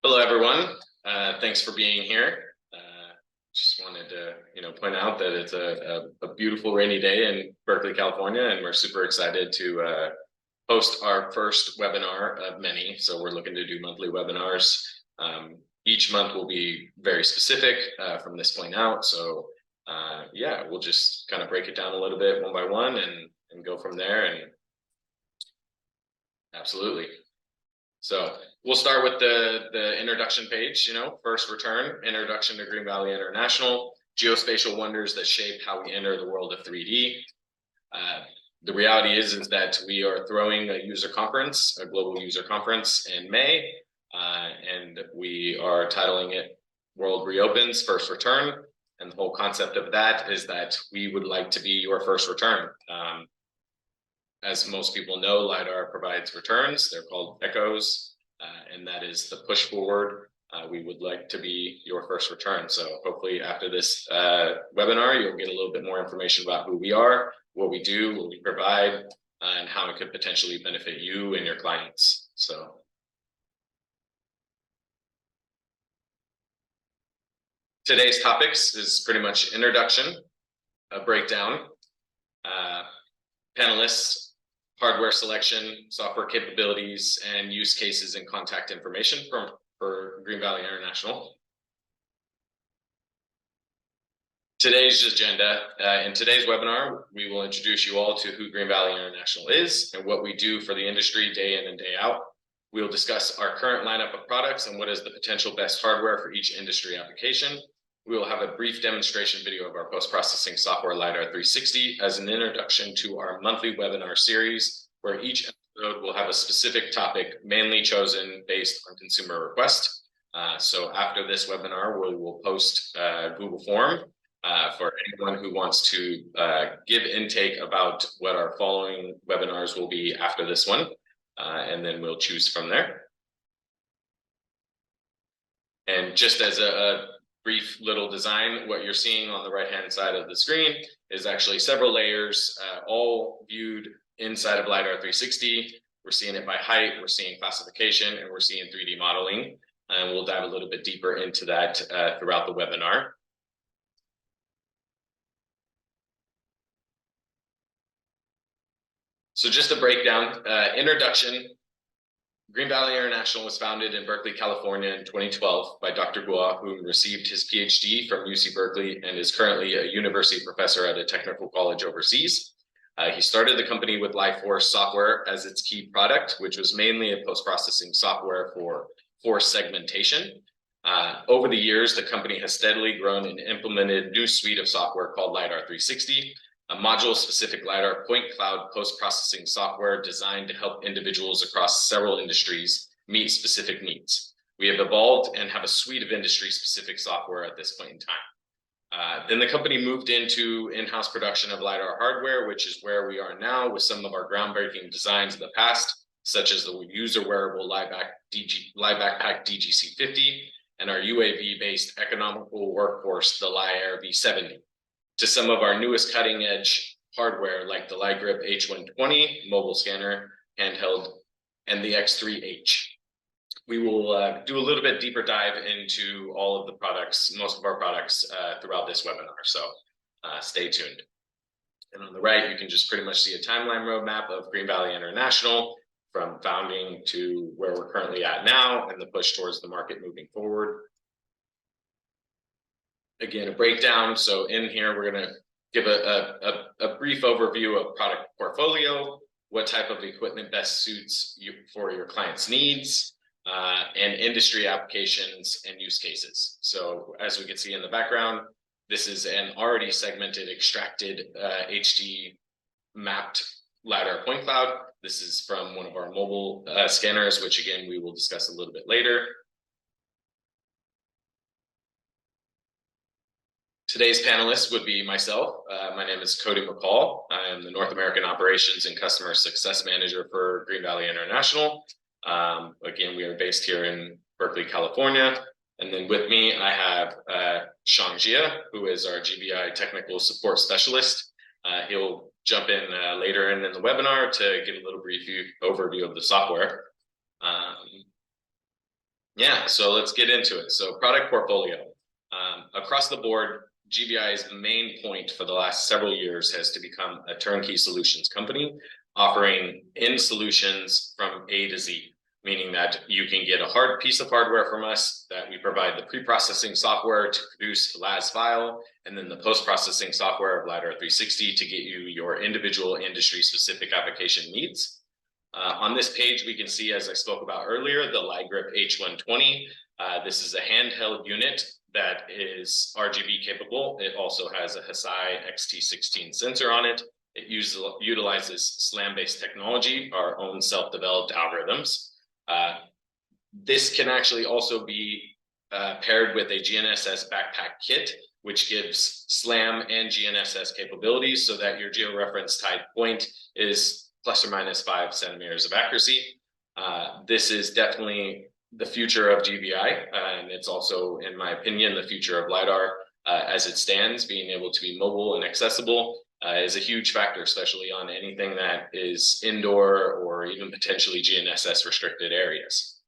Hello, everyone. Thanks for being here. Just wanted to, point out that it's a beautiful rainy day in Berkeley, California, and we're super excited to host our first webinar of many. So we're looking to do monthly webinars. Each month will be very specific from this point out. So yeah, we'll just kind of break it down a little bit one by one and go from there. And absolutely. So we'll start with the introduction page, first return, introduction to Green Valley International, geospatial wonders that shape how we enter the world of 3D. The reality is that we are throwing a user conference, a global user conference in May, and we are titling it World Reopens First Return. And the whole concept of that is that we would like to be your first return. As most people know, LiDAR provides returns. They're called echoes, and that is the push forward. We would like to be your first return. So hopefully after this webinar, you'll get a little bit more information about who we are, what we do, what we provide, and how it could potentially benefit you and your clients. So today's topics is pretty much introduction, a breakdown, panelists, hardware selection, software capabilities, and use cases and contact information for Green Valley International. Today's agenda, in today's webinar, we will introduce you all to who Green Valley International is and what we do for the industry day in and day out. We will discuss our current lineup of products and what is the potential best hardware for each industry application. We will have a brief demonstration video of our post-processing software LiDAR 360 as an introduction to our monthly webinar series, where each episode will have a specific topic mainly chosen based on consumer request. So after this webinar, we will post a Google form for anyone who wants to give intake about what our following webinars will be after this one, and then we'll choose from there. And just as a brief little design, what you're seeing on the right-hand side of the screen is actually several layers, all viewed inside of LiDAR 360. We're seeing it by height, we're seeing classification, and we're seeing 3D modeling. And we'll dive a little bit deeper into that throughout the webinar. So just a breakdown, introduction. Green Valley International was founded in Berkeley, California in 2012 by Dr. Guo, who received his PhD from UC Berkeley and is currently a university professor at a technical college overseas. He started the company with LifeForce software as its key product, which was mainly a post-processing software for force segmentation. Over the years, the company has steadily grown and implemented a new suite of software called LiDAR 360, a module-specific LiDAR point cloud post-processing software designed to help individuals across several industries meet specific needs. We have evolved and have a suite of industry-specific software at this point in time. Then the company moved into in-house production of LiDAR hardware, which is where we are now with some of our groundbreaking designs of the past, such as the user-wearable live backpack DGC50 and our UAV-based economical workhorse, the LiAir V70. To some of our newest cutting-edge hardware like the LiGrip H120 mobile scanner handheld and the X3H. We will do a little bit deeper dive into all of the products, most of our products throughout this webinar, so stay tuned. And on the right, you can just pretty much see a timeline roadmap of Green Valley International from founding to where we're currently at now and the push towards the market moving forward. Again, a breakdown. So in here, we're going to give a brief overview of product portfolio, what type of equipment best suits you for your client's needs, and industry applications and use cases. So as we can see in the background, this is an already segmented, extracted HD mapped LiDAR point cloud. This is from one of our mobile scanners, which again, we will discuss a little bit later. Today's panelists would be myself. My name is Cody McCall. I am the North American Operations and Customer Success Manager for Green Valley International. Again, we are based here in Berkeley, California. And then with me, I have Sean Jia, who is our GVI Technical Support Specialist. He'll jump in later in the webinar to give a little brief overview of the software. Yeah, so let's get into it. So product portfolio. Across the board, GVI's main point for the last several years has to become a turnkey solutions company, offering in solutions from A to Z, meaning that you can get a hard piece of hardware from us, that we provide the pre-processing software to produce a LAS file, and then the post-processing software of LiDAR 360 to get you your individual industry-specific application needs. On this page, we can see, as I spoke about earlier, the LiGrip H120. This is a handheld unit that is RGB capable. It also has a Hesai XT16 sensor on it. It utilizes SLAM-based technology, our own self-developed algorithms. This can actually also be paired with a GNSS backpack kit, which gives SLAM and GNSS capabilities so that your georeference tied point is plus or minus 5 centimeters of accuracy. This is definitely the future of GVI, and it's also, in my opinion, the future of LiDAR as it stands. Being able to be mobile and accessible is a huge factor, especially on anything that is indoor or even potentially GNSS restricted areas.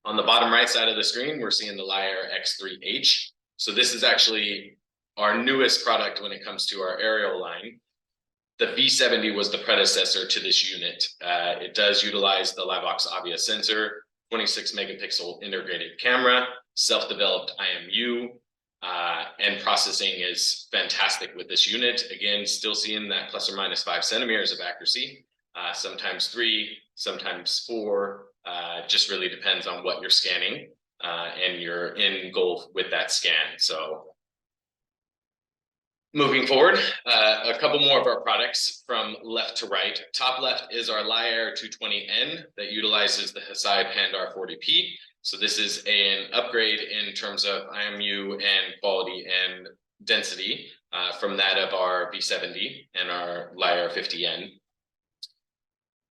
On the bottom right side of the screen, we're seeing the Liar X3H. So this is actually our newest product when it comes to our aerial line. The V70 was the predecessor to this unit. It does utilize the Livox Avia sensor, 26 megapixel integrated camera, self-developed IMU, and processing is fantastic with this unit. Again, still seeing that plus or minus 5 centimeters of accuracy, sometimes 3, sometimes 4, just really depends on what you're scanning and your end goal with that scan. So moving forward, a couple more of our products from left to right. Top left is our Liar 220N that utilizes the Hesai Pandar 40P. So this is an upgrade in terms of IMU and quality and density from that of our V70 and our Liar 50N.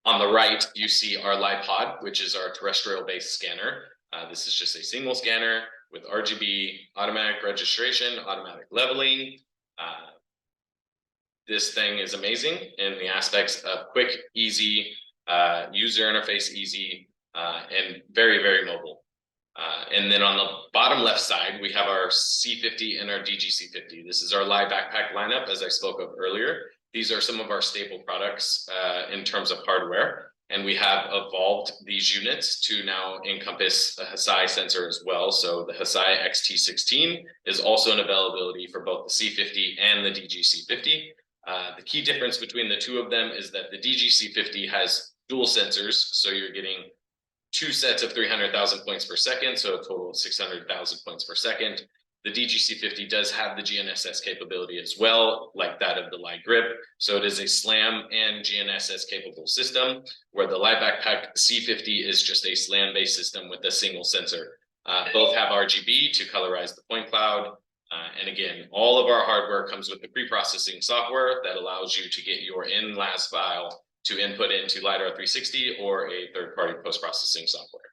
On the right, you see our LiPod, which is our terrestrial-based scanner. This is just a single scanner with RGB, automatic registration, automatic leveling. This thing is amazing in the aspects of quick, easy, user interface easy, and very, very mobile. And then on the bottom left side, we have our C50 and our DGC50. This is our live backpack lineup, as I spoke of earlier. These are some of our staple products in terms of hardware. And we have evolved these units to now encompass a Hesai sensor as well. So the Hesai XT16 is also an availability for both the C50 and the DGC50. The key difference between the two of them is that the DGC50 has dual sensors. So you're getting 2 sets of 300,000 points per second, so a total of 600,000 points per second. The DGC50 does have the GNSS capability as well, like that of the LiGrip. So it is a SLAM and GNSS capable system, where the Live Backpack C50 is just a SLAM-based system with a single sensor. Both have RGB to colorize the point cloud. And again, all of our hardware comes with the pre-processing software that allows you to get your in-LAS file to input into LiDAR 360 or a third-party post-processing software.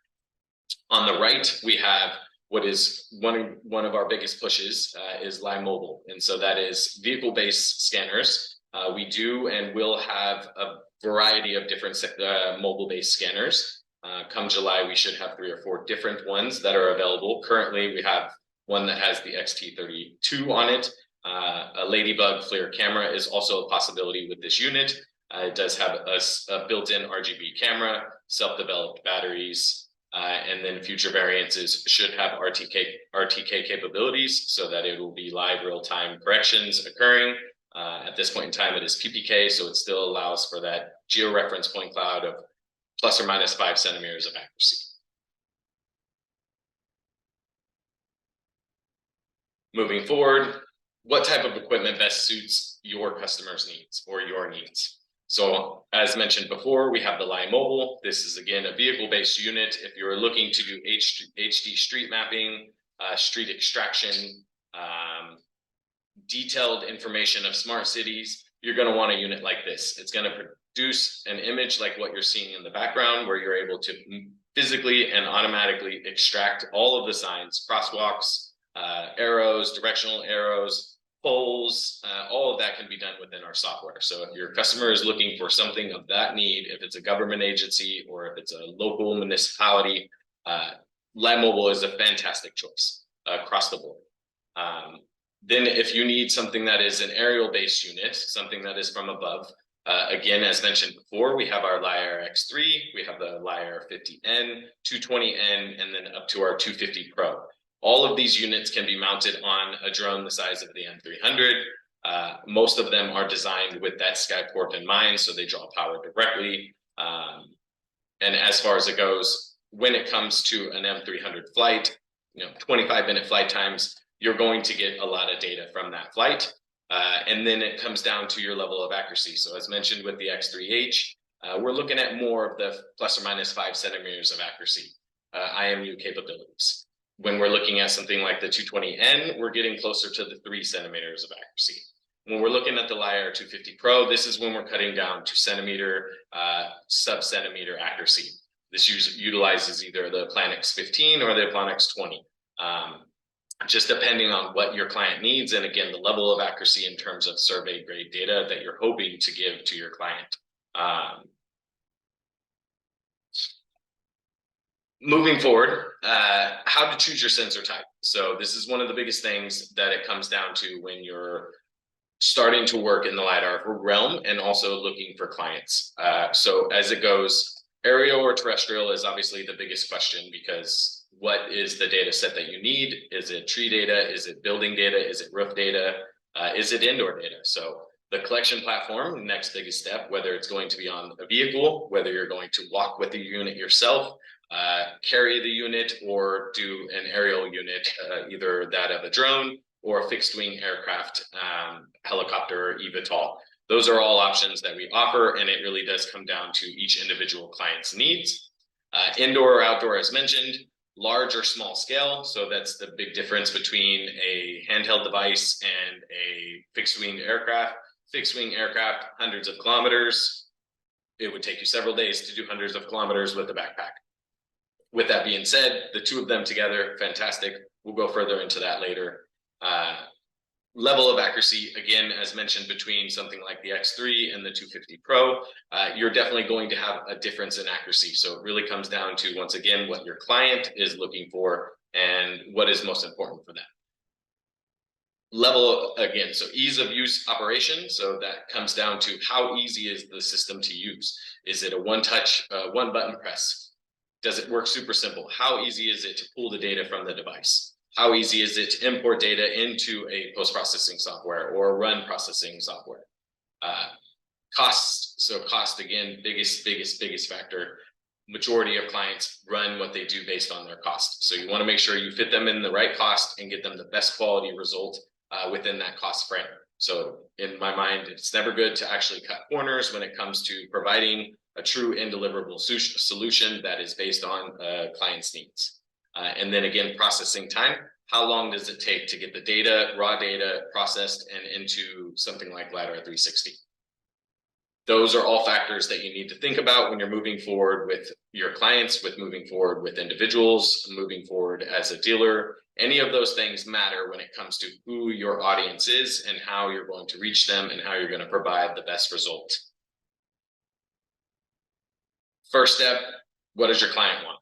On the right, we have what is one of our biggest pushes is Live Mobile. And so that is vehicle-based scanners. We do and will have a variety of different mobile-based scanners. Come July, we should have 3 or 4 different ones that are available. Currently, we have one that has the XT32 on it. A Ladybug FLIR camera is also a possibility with this unit. It does have a built-in RGB camera, self-developed batteries, and then future variants should have RTK capabilities so that it will be live real-time corrections occurring. At this point in time, it is PPK, so it still allows for that georeference point cloud of plus or minus 5 centimeters of accuracy. Moving forward, what type of equipment best suits your customers' needs or your needs? So as mentioned before, we have the Live Mobile. This is, again, a vehicle-based unit. If you're looking to do HD street mapping, street extraction, detailed information of smart cities, you're going to want a unit like this. It's going to produce an image like what you're seeing in the background, where you're able to physically and automatically extract all of the signs, crosswalks, arrows, directional arrows, polls, all of that can be done within our software. So if your customer is looking for something of that need, if it's a government agency or if it's a local municipality, Land mobile is a fantastic choice across the board. Then if you need something that is an aerial based unit, something that is from above, again, as mentioned before, we have our Lyre X3, we have the Lyre 50N, 220N, and then up to our 250 Pro. All of these units can be mounted on a drone the size of the M300. Most of them are designed with that skyport in mind, so they draw power directly. And as far as it goes, when it comes to an M300 flight, 25-minute flight times, you're going to get a lot of data from that flight. And then it comes down to your level of accuracy. So as mentioned with the X3H, we're looking at more of the plus or minus 5 centimeters of accuracy, IMU capabilities. When we're looking at something like the 220N, we're getting closer to the 3 centimeters of accuracy. When we're looking at the Lyre 250 Pro, this is when we're cutting down to centimeter, sub-centimeter accuracy. This utilizes either the Planix 15 or the Planix 20. Just depending on what your client needs, and again, the level of accuracy in terms of survey grade data that you're hoping to give to your client. Moving forward, how to choose your sensor type. So this is one of the biggest things that it comes down to when you're starting to work in the LiDAR realm and also looking for clients. So as it goes, aerial or terrestrial is obviously the biggest question, because what is the data set that you need? Is it tree data? Is it building data? Is it roof data? Is it indoor data? So the collection platform, next biggest step, whether it's going to be on a vehicle, whether you're going to walk with the unit yourself, carry the unit, or do an aerial unit, either that of a drone or a fixed wing aircraft, helicopter, or eVTOL. Those are all options that we offer, and it really does come down to each individual client's needs. Indoor or outdoor, as mentioned, large or small scale. So that's the big difference between a handheld device and a fixed wing aircraft. Fixed wing aircraft, hundreds of kilometers. It would take you several days to do hundreds of kilometers with a backpack. With that being said, the two of them together, fantastic. We'll go further into that later. Level of accuracy, again, as mentioned, between something like the X3 and the 250 Pro, you're definitely going to have a difference in accuracy. So it really comes down to, once again, what your client is looking for and what is most important for them. Level, again, so ease of use operation. So that comes down to how easy is the system to use? Is it a one-touch, one-button press? Does it work super simple? How easy is it to pull the data from the device? How easy is it to import data into a post-processing software or run processing software? Cost. So cost, again, biggest factor. Majority of clients run what they do based on their cost. So you want to make sure you fit them in the right cost and get them the best quality result within that cost frame. So in my mind, it's never good to actually cut corners when it comes to providing a true and deliverable solution that is based on client's needs. And then again, processing time. How long does it take to get the data, raw data, processed and into something like LiDAR 360? Those are all factors that you need to think about when you're moving forward with your clients, with moving forward with individuals, moving forward as a dealer. Any of those things matter when it comes to who your audience is and how you're going to reach them and how you're going to provide the best result. First step, what does your client want?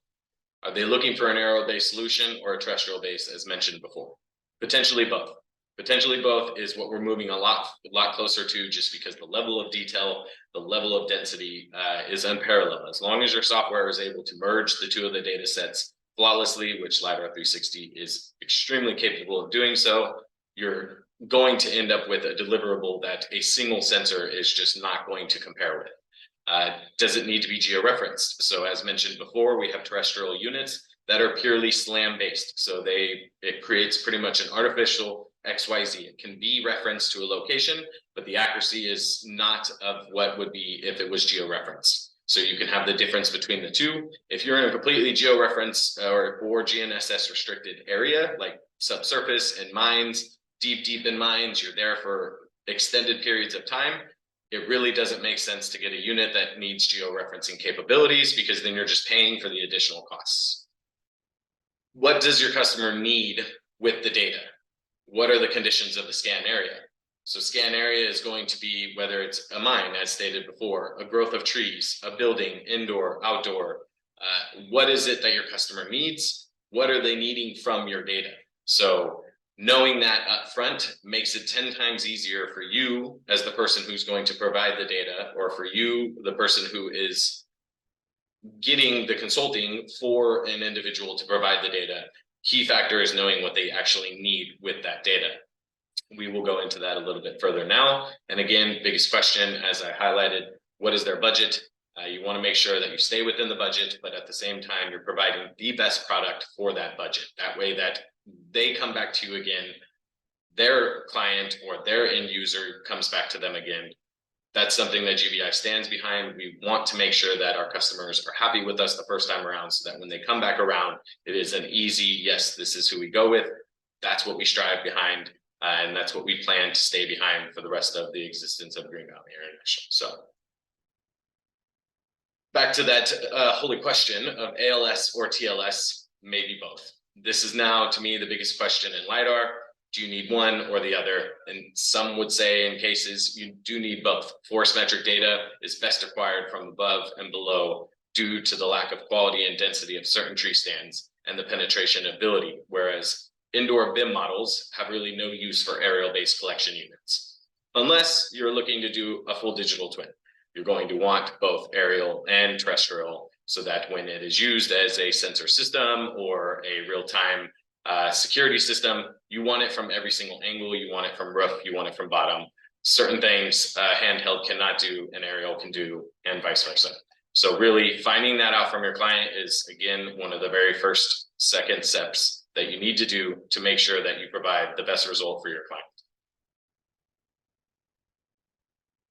Are they looking for an aerial-based solution or a terrestrial-based, as mentioned before? Potentially both. Potentially both is what we're moving a lot closer to, just because the level of detail, the level of density is unparalleled. As long as your software is able to merge the two of the data sets flawlessly, which LiDAR 360 is extremely capable of doing so, you're going to end up with a deliverable that a single sensor is just not going to compare with. Does it need to be georeferenced? So as mentioned before, we have terrestrial units that are purely SLAM based. So it creates pretty much an artificial XYZ. It can be referenced to a location, but the accuracy is not of what would be if it was georeferenced. So you can have the difference between the two. If you're in a completely georeference or GNSS restricted area, like subsurface in mines, deep in mines, you're there for extended periods of time, it really doesn't make sense to get a unit that needs georeferencing capabilities, because then you're just paying for the additional costs. What does your customer need with the data? What are the conditions of the scan area? So scan area is going to be whether it's a mine, as stated before, a growth of trees, a building, indoor, outdoor. What is it that your customer needs? What are they needing from your data? So knowing that up front makes it 10 times easier for you as the person who's going to provide the data, or for you, the person who is getting the consulting for an individual to provide the data. Key factor is knowing what they actually need with that data. We will go into that a little bit further now. And again, biggest question, as I highlighted, what is their budget? You want to make sure that you stay within the budget, but at the same time, you're providing the best product for that budget. That way that they come back to you again, their client or their end user comes back to them again. That's something that GVI stands behind. We want to make sure that our customers are happy with us the first time around, so that when they come back around, it is an easy, yes, this is who we go with. That's what we strive behind. And that's what we plan to stay behind for the rest of the existence of Green Valley International. So back to that holy question of ALS or TLS, maybe both. This is now, to me, the biggest question in LiDAR. Do you need one or the other? And some would say in cases you do need both. Forest metric data is best acquired from above and below due to the lack of quality and density of certain tree stands and the penetration ability, whereas indoor BIM models have really no use for aerial-based collection units. Unless you're looking to do a full digital twin. You're going to want both aerial and terrestrial, so that when it is used as a sensor system or a real-time security system, you want it from every single angle, you want it from roof, you want it from bottom. Certain things handheld cannot do, and aerial can do, and vice versa. So really finding that out from your client is, again, one of the very first, second steps that you need to do to make sure that you provide the best result for your client.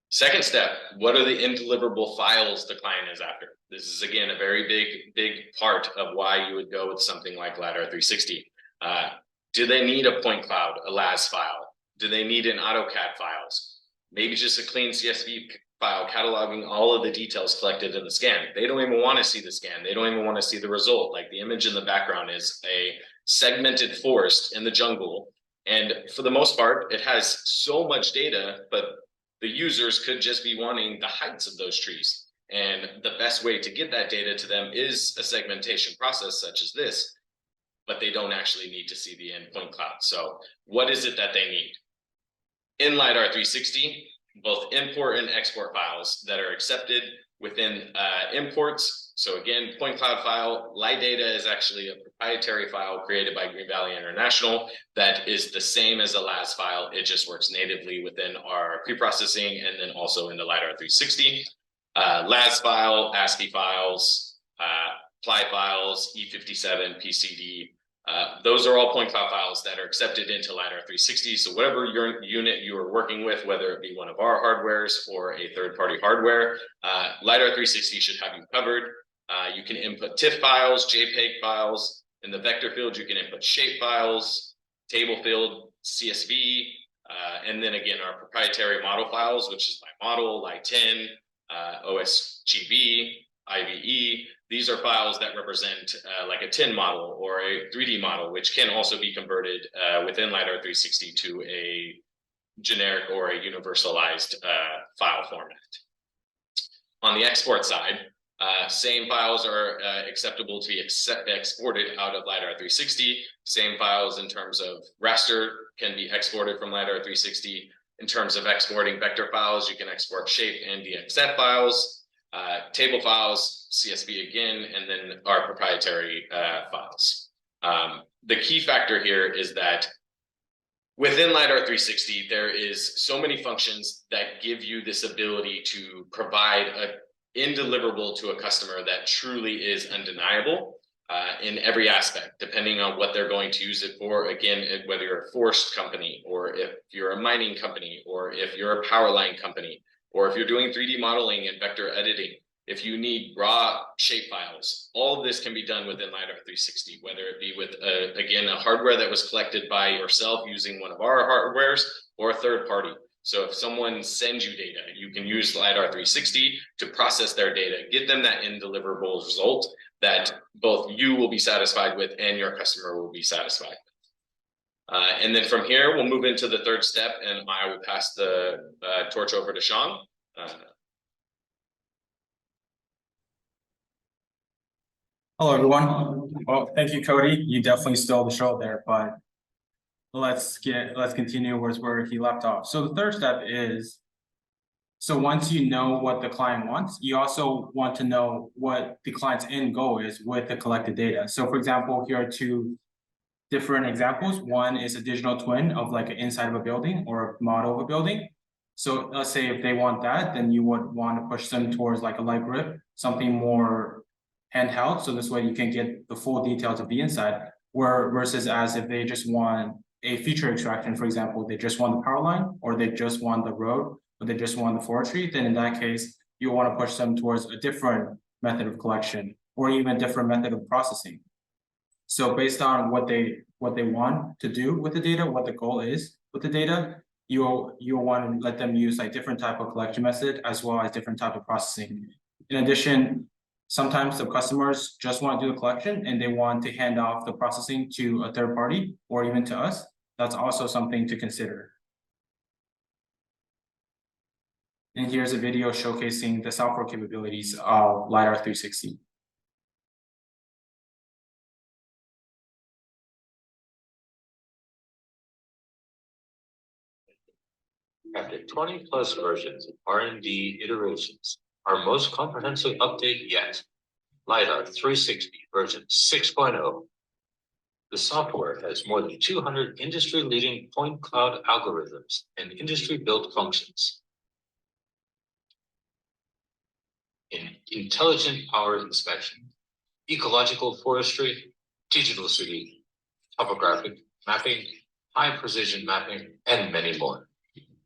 Second step, what are the indeliverable files the client is after? This is, again, a very big part of why you would go with something like LiDAR 360. Do they need a point cloud, a LAS file? Do they need an AutoCAD files? Maybe just a clean CSV file cataloging all of the details collected in the scan. They don't even want to see the scan. They don't even want to see the result. Like the image in the background is a segmented forest in the jungle. And for the most part, it has so much data, but the users could just be wanting the heights of those trees. And the best way to get that data to them is a segmentation process such as this, but they don't actually need to see the endpoint cloud. So what is it that they need? In LiDAR 360, both import and export files that are accepted within imports. So again, point cloud file, LiData is actually a proprietary file created by Green Valley International that is the same as a LAS file. It just works natively within our pre-processing and then also in the LiDAR 360. LAS file, ASCII files, PLY files, E57, PCD. Those are all point cloud files that are accepted into LiDAR 360. So whatever your unit you are working with, whether it be one of our hardwares or a third-party hardware, LiDAR 360 should have you covered. You can input TIFF files, JPEG files. In the vector field, you can input shape files, table field, CSV, and then again, our proprietary model files, which is my model, LI10, OSGV, IVE. These are files that represent like a TIN model or a 3D model, which can also be converted within LiDAR 360 to a generic or a universalized file format. On the export side, same files are acceptable to be exported out of LiDAR 360. Same files in terms of raster can be exported from LiDAR 360. In terms of exporting vector files, you can export shape and DXF files. Table files, CSV again, and then our proprietary files. The key factor here is that within LiDAR 360, there is so many functions that give you this ability to provide an indeliverable to a customer that truly is undeniable in every aspect, depending on what they're going to use it for. Again, whether you're a forest company, or if you're a mining company, or if you're a power line company, or if you're doing 3D modeling and vector editing, if you need raw shape files, all of this can be done within LiDAR 360, whether it be with, again, a hardware that was collected by yourself using one of our hardwares or a third party. So if someone sends you data, you can use LiDAR 360 to process their data, get them that indeliverable result that both you will be satisfied with and your customer will be satisfied with. And then from here, we'll move into the third step, and I will pass the torch over to Sean. Hello, everyone. Well, thank you, Cody. You definitely stole the show there, but let's continue with where he left off. So the third step is, so once you know what the client wants, you also want to know what the client's end goal is with the collected data. So for example, here are two different examples. One is a digital twin of like an inside of a building or a model of a building. So let's say if they want that, then you would want to push them towards like a light grip, something more handheld. So this way you can get the full details of the inside. Where versus as if they just want a feature extraction, for example, they just want the power line or they just want the road or they just want the forestry, then in that case, you want to push them towards a different method of collection or even a different method of processing. So based on what they want to do with the data, what the goal is with the data, you'll want to let them use like different type of collection method as well as different type of processing. In addition, sometimes the customers just want to do the collection and they want to hand off the processing to a third party or even to us. That's also something to consider. And here's a video showcasing the software capabilities of LiDAR 360. After 20 plus versions of R&D iterations, our most comprehensive update yet, LiDAR 360 version 6.0. The software has more than 200 industry-leading point cloud algorithms and industry-built functions. In intelligent power inspection, ecological forestry, digital city, topographic mapping, high precision mapping, and many more.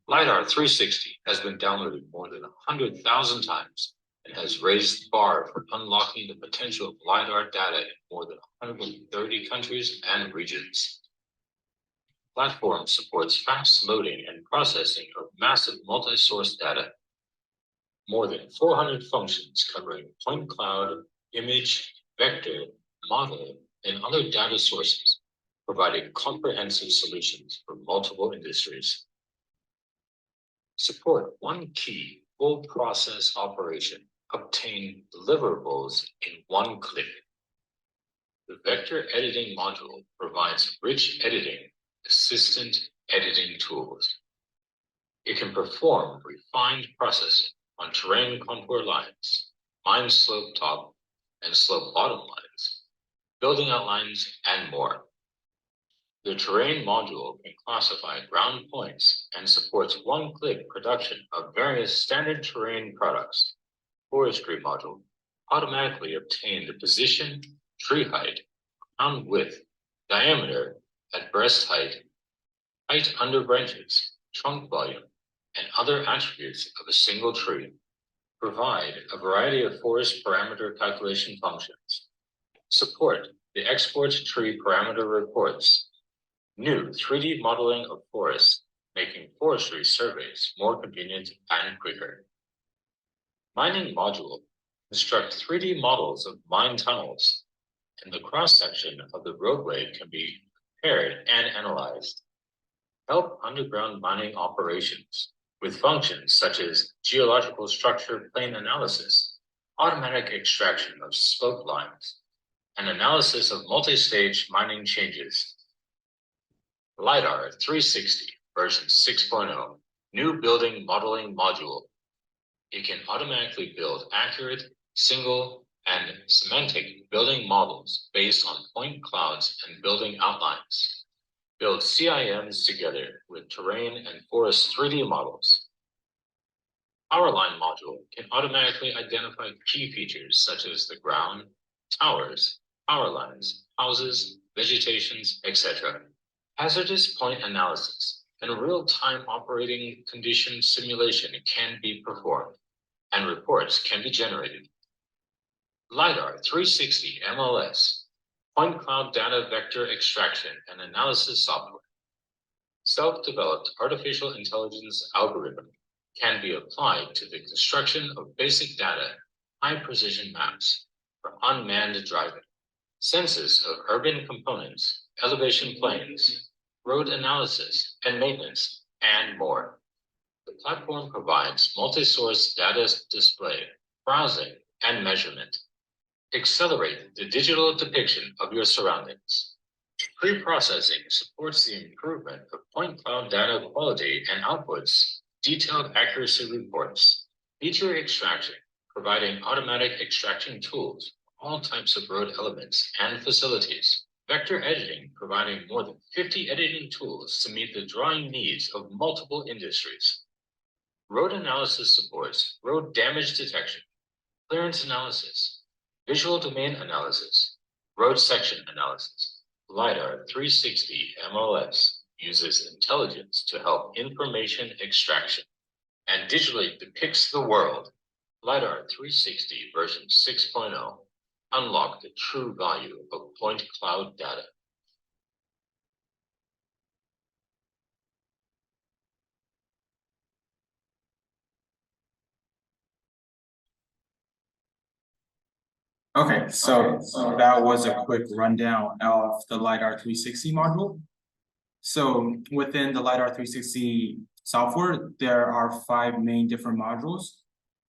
LiDAR 360 has been downloaded more than 100,000 times and has raised the bar for unlocking the potential of LiDAR data in more than 130 countries and regions. The platform supports fast loading and processing of massive multi-source data. More than 400 functions covering point cloud, image, vector, model, and other data sources, providing comprehensive solutions for multiple industries. Support one key full process operation, obtain deliverables in one click. The vector editing module provides rich editing, assistant editing tools. It can perform refined processing on terrain contour lines, mine slope top and slope bottom lines, building outlines, and more. The terrain module can classify ground points and supports one-click production of various standard terrain products. Forestry module automatically obtain the position, tree height, ground width, diameter at breast height, height under branches, trunk volume, and other attributes of a single tree. Provide a variety of forest parameter calculation functions. Support the export tree parameter reports. New 3D modeling of forests, making forestry surveys more convenient and quicker. Mining module, construct 3D models of mine tunnels, and the cross-section of the roadway can be compared and analyzed. Help underground mining operations with functions such as geological structure plane analysis, automatic extraction of slope lines, and analysis of multi-stage mining changes. LiDAR 360 version 6.0, new building modeling module. It can automatically build accurate, single, and semantic building models based on point clouds and building outlines. Build CIMs together with terrain and forest 3D models. Powerline module can automatically identify key features such as the ground, towers, power lines, houses, vegetations, etc. Hazardous point analysis and real-time operating condition simulation can be performed, and reports can be generated. LiDAR 360 MLS, point cloud data vector extraction and analysis software. Self-developed artificial intelligence algorithm can be applied to the construction of basic data, high-precision maps for unmanned driving, census of urban components, elevation planes, road analysis and maintenance, and more. The platform provides multi-source data display, browsing, and measurement. accelerate the digital depiction of your surroundings. Pre-processing supports the improvement of point cloud data quality and outputs detailed accuracy reports. Feature extraction, providing automatic extraction tools for all types of road elements and facilities. Vector editing, providing more than 50 editing tools to meet the drawing needs of multiple industries. Road analysis supports road damage detection, clearance analysis, visual domain analysis, road section analysis. LiDAR 360 MLS uses intelligence to help information extraction and digitally depicts the world. LiDAR 360 version 6.0 unlock the true value of point cloud data. Okay, so that was a quick rundown of the LiDAR 360 module. So within the LiDAR 360 software, there are 5 main different modules,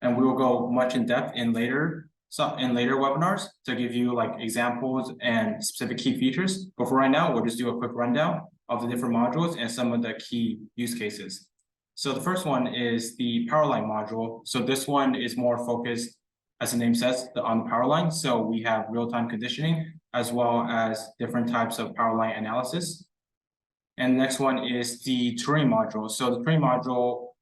and we will go much in depth in later webinars to give you like examples and specific key features. But for right now, we'll just do a quick rundown of the different modules and some of the key use cases. So the first one is the power line module. So this one is more focused, as the name says, on the power line. So we have real-time conditioning as well as different types of power line analysis. And the next one is the terrain module. So the terrain module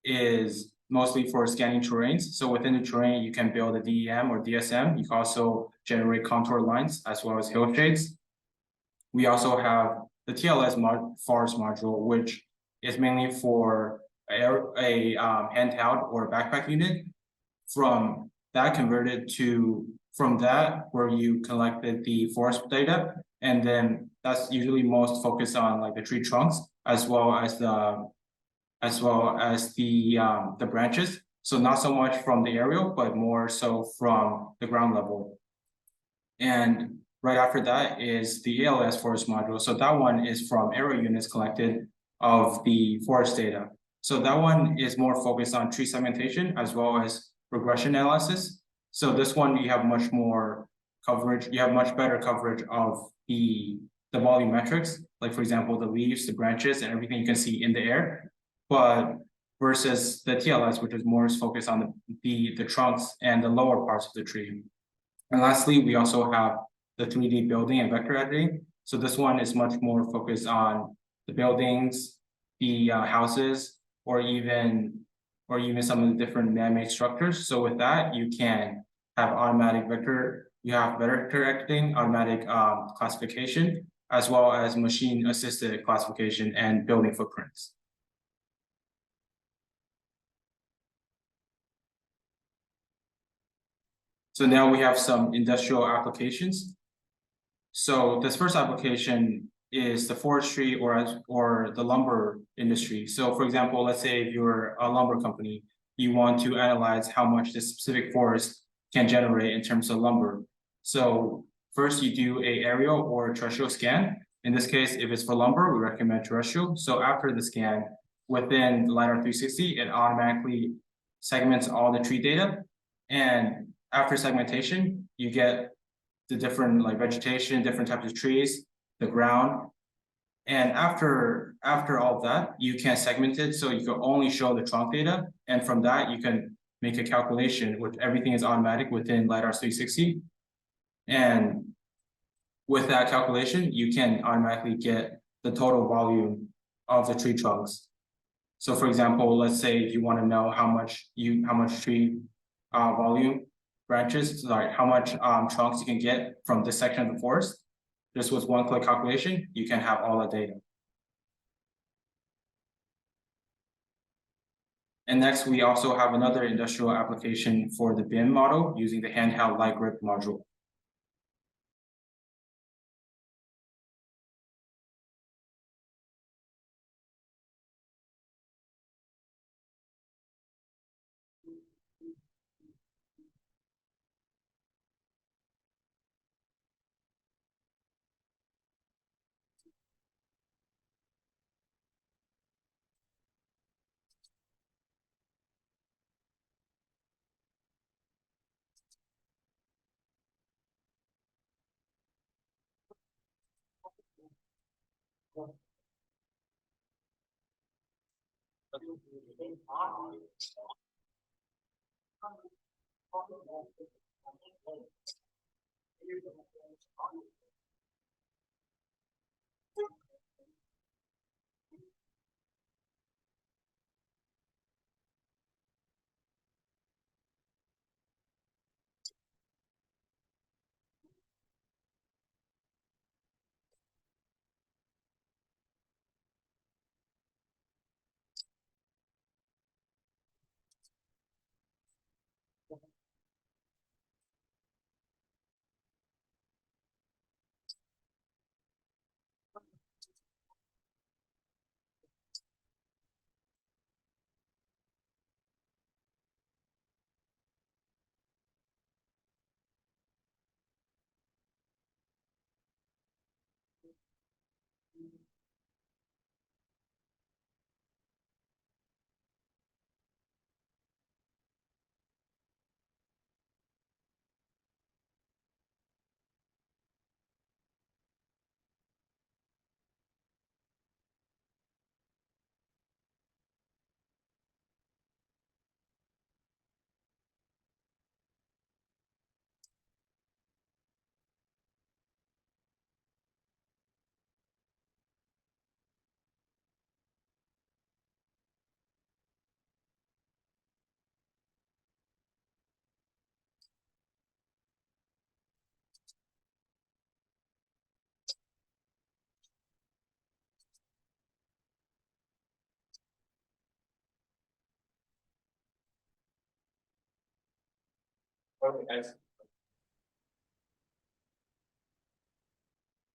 is mostly for scanning terrains. So within the terrain, you can build a DEM or DSM. You can also generate contour lines as well as hill shades. We also have the TLS forest module, which is mainly for a handheld or backpack unit. From that where you collected the forest data, and then that's usually most focused on like the tree trunks as well as the branches. So not so much from the aerial, but more so from the ground level. And right after that is the ALS forest module. So that one is from aerial units collected of the forest data. So that one is more focused on tree segmentation as well as regression analysis. So this one, you have much more coverage. You have much better coverage of the volume metrics, like for example, the leaves, the branches, and everything you can see in the air. But versus the TLS, which is more focused on the trunks and the lower parts of the tree. And lastly, we also have the 3D building and vector editing. So this one is much more focused on the buildings, the houses, or even some of the different man-made structures. So with that, you can have automatic vector editing, automatic classification, as well as machine-assisted classification and building footprints. So now we have some industrial applications. So this first application is the forestry or the lumber industry. So for example, let's say if you're a lumber company, you want to analyze how much this specific forest can generate in terms of lumber. So first you do a aerial or terrestrial scan. In this case, if it's for lumber, we recommend terrestrial. So after the scan, within LiDAR 360, it automatically segments all the tree data. And after segmentation, you get the different like vegetation, different types of trees, the ground. And after all of that, you can segment it so you can only show the trunk data. And from that, you can make a calculation, which everything is automatic within LiDAR 360. And with that calculation, you can automatically get the total volume of the tree trunks. So for example, let's say if you want to know how much tree volume branches, sorry, how much trunks you can get from this section of the forest. Just with one click calculation, you can have all the data. And next, we also have another industrial application for the BIM model using the handheld light grip module.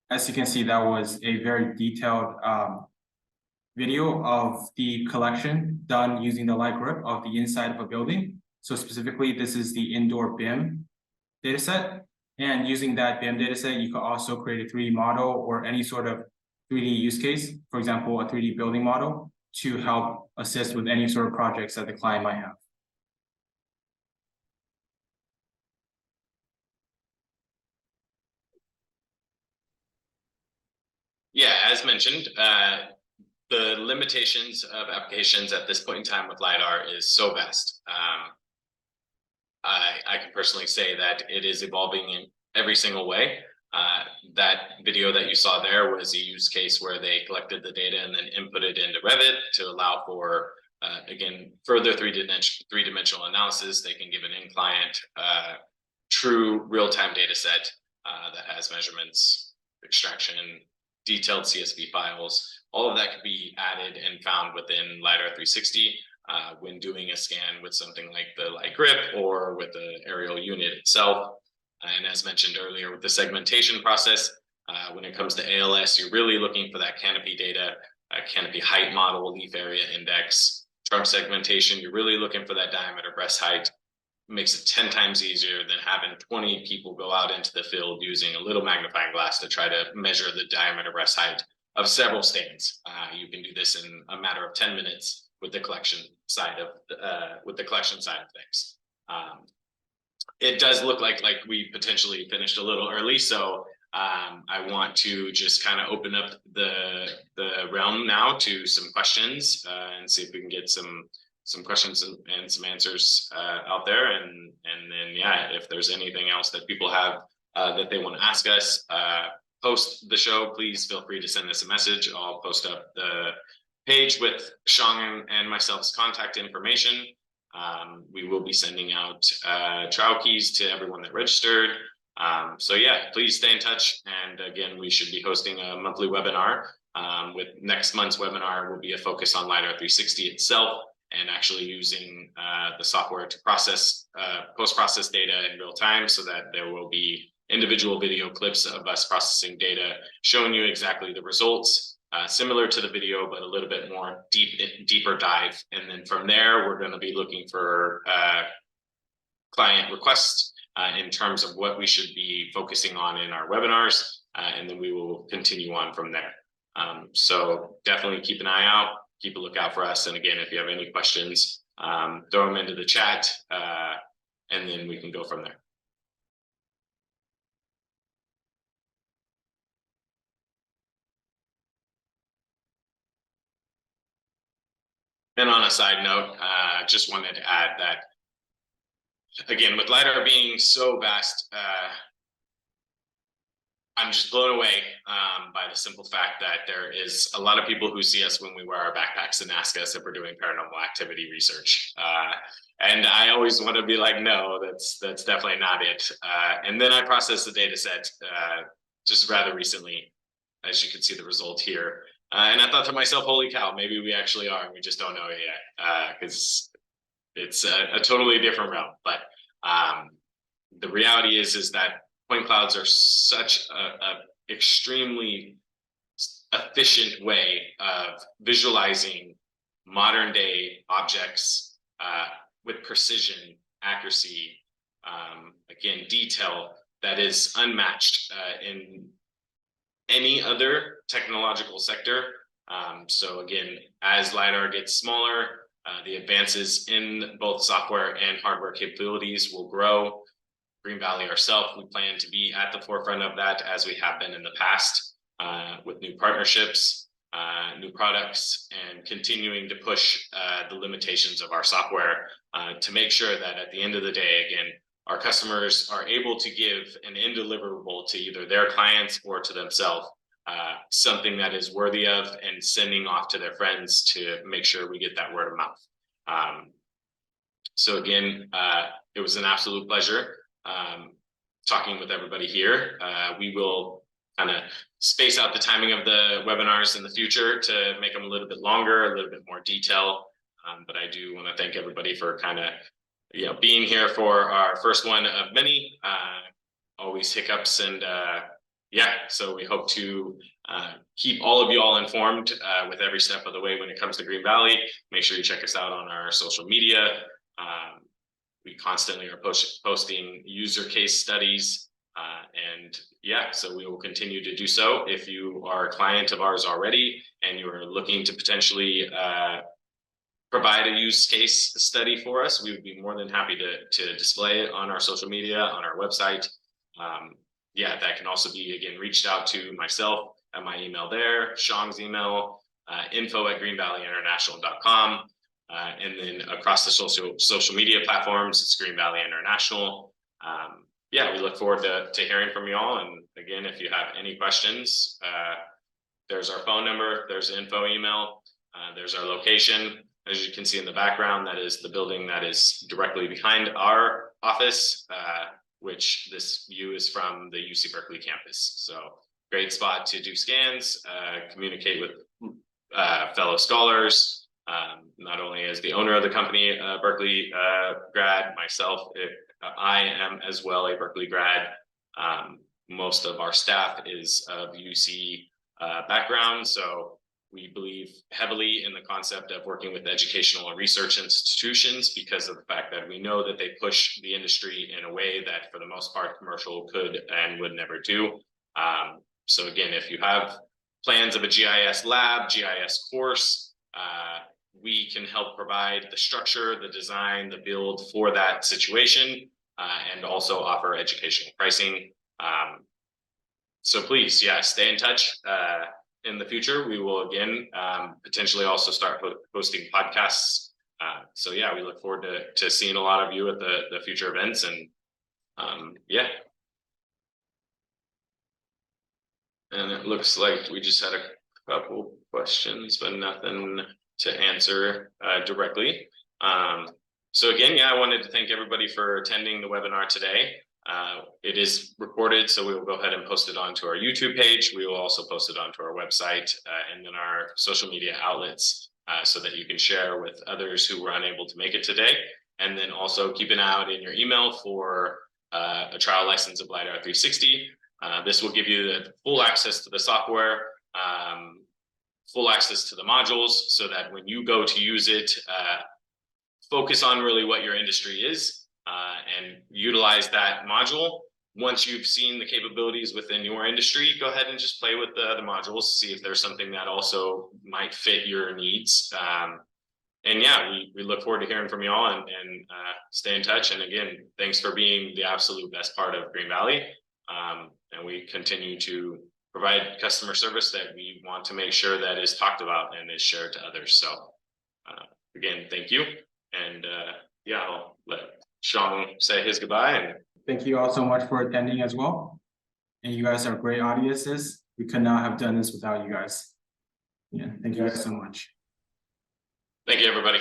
As you can see, that was a very detailed video of the collection done using the light grip of the inside of a building. So specifically, this is the indoor BIM dataset. And using that BIM dataset, you could also create a 3D model or any sort of 3D use case, for example, a 3D building model to help assist with any sort of projects that the client might have. Yeah, as mentioned, the limitations of applications at this point in time with LiDAR is so vast. I can personally say that it is evolving in every single way. That video that you saw there was a use case where they collected the data and then input it into Revit to allow for, again, further three-dimensional analysis. They can give an in-client true real-time data set that has measurements, extraction, detailed CSV files. All of that could be added and found within LiDAR 360 when doing a scan with something like the light grip or with the aerial unit itself. And as mentioned earlier, with the segmentation process, when it comes to ALS, you're really looking for that canopy data, canopy height model, leaf area index, trunk segmentation. You're really looking for that diameter breast height. Makes it 10 times easier than having 20 people go out into the field using a little magnifying glass to try to measure the diameter breast height of several stands. You can do this in a matter of 10 minutes with the collection side of things. It does look like we potentially finished a little early, so I want to just kind of open up the realm now to some questions and see if we can get some questions and some answers out there, and then yeah, if there's anything else that people have that they want to ask us post the show, please feel free to send us a message. I'll post up the page with Sean and myself's contact information. We will be sending out trial keys to everyone that registered. So yeah, please stay in touch. And again, we should be hosting a monthly webinar. With next month's webinar will be a focus on LiDAR 360 itself and actually using the software to post-process data in real time, so that there will be individual video clips of us processing data, showing you exactly the results, similar to the video, but a little bit more deeper dive. And then from there, we're going to be looking for client requests in terms of what we should be focusing on in our webinars, and then we will continue on from there. So definitely keep an eye out, keep a lookout for us. And again, if you have any questions, throw them into the chat, and then we can go from there. And on a side note, just wanted to add that, again, with LiDAR being so vast, I'm just blown away by the simple fact that there is a lot of people who see us when we wear our backpacks and ask us if we're doing paranormal activity research. And I always want to be like, no, that's definitely not it. And then I processed the data set just rather recently, as you can see the result here. And I thought to myself, holy cow, maybe we actually are, and we just don't know it yet, because it's a totally different realm. But the reality is that point clouds are such a extremely efficient way of visualizing modern day objects with precision, accuracy, again, detail that is unmatched in any other technological sector. So again, as LiDAR gets smaller, the advances in both software and hardware capabilities will grow. Green Valley ourselves, we plan to be at the forefront of that, as we have been in the past, with new partnerships, new products, and continuing to push the limitations of our software to make sure that at the end of the day, again, our customers are able to give an end deliverable to either their clients or to themselves, something that is worthy of, and sending off to their friends to make sure we get that word of mouth. So again, it was an absolute pleasure talking with everybody here. We will kind of space out the timing of the webinars in the future to make them a little bit longer, a little bit more detail. But I do want to thank everybody for kind of, being here for our first one of many. Always hiccups, and so we hope to keep all of you all informed with every step of the way when it comes to Green Valley. Make sure you check us out on our social media. We constantly are posting user case studies, and so we will continue to do so. If you are a client of ours already and you're looking to potentially provide a use case study for us, we would be more than happy to display it on our social media, on our website. That can also be, again, reached out to myself at my email there, Sean's email, info@greenvalleyinternational.com. And then across the social media platforms, it's Green Valley International. We look forward to hearing from you all. And again, if you have any questions, there's our phone number, there's the info email, there's our location. As you can see in the background, that is the building that is directly behind our office, which this view is from the UC Berkeley campus. So great spot to do scans, communicate with fellow scholars. Not only as the owner of the company, Berkeley grad, myself, I am as well a Berkeley grad. Most of our staff is of UC background, so we believe heavily in the concept of working with educational and research institutions, because of the fact that we know that they push the industry in a way that for the most part commercial could and would never do. So again, if you have plans of a GIS lab, GIS course, we can help provide the structure, the design, the build for that situation, and also offer educational pricing. So please, stay in touch. In the future, we will again potentially also start hosting podcasts. We look forward to seeing a lot of you at the future events. And and it looks like we just had a couple questions, but nothing to answer directly. So again, I wanted to thank everybody for attending the webinar today. It is recorded, so we will go ahead and post it onto our YouTube page. We will also post it onto our website and then our social media outlets, so that you can share with others who were unable to make it today. And then also keep an eye out in your email for a trial license of LiDAR 360. This will give you the full access to the software, full access to the modules, so that when you go to use it, focus on really what your industry is, and utilize that module. Once you've seen the capabilities within your industry, go ahead and just play with the modules, see if there's something that also might fit your needs. We look forward to hearing from you all, and stay in touch. And again, thanks for being the absolute best part of Green Valley. And we continue to provide customer service that we want to make sure that is talked about and is shared to others. So again, thank you. And yeah, I'll let Sean say his goodbye. And Thank you all so much for attending as well. And you guys are great audiences. We could not have done this without you guys. Yeah, thank you guys so much. thank you, everybody.